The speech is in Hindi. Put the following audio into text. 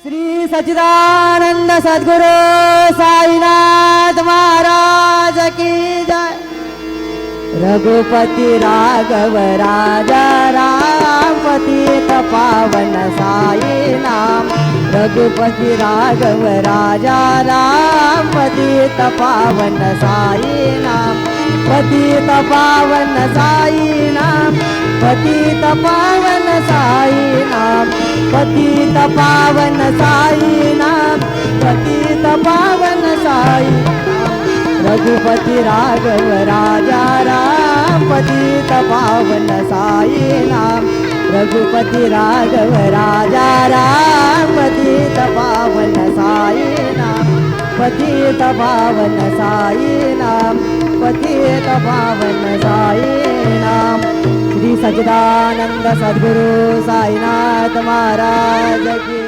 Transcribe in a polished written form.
श्री सच्चिदानंद सद्गुरु साईनाथ महाराज की जय। रघुपति राघव राजा राम पतित पावन साई नाम। रघुपति राघव राजा राम पतित पावन साई नाम। पतित पावन साई नाम। पतित पावन साई नाम। पतित पावन साई नाम। पतित पावन साई नाम। रघुपति राघव राजा राम पतित पावन साई नाम। रघुपति राघव राजा राम पतित पावन साई नाम। पतित पावन साई नाम। पतित पावन साई नाम। श्री सच्चिदानंद सद्गुरु साईनाथ महाराज की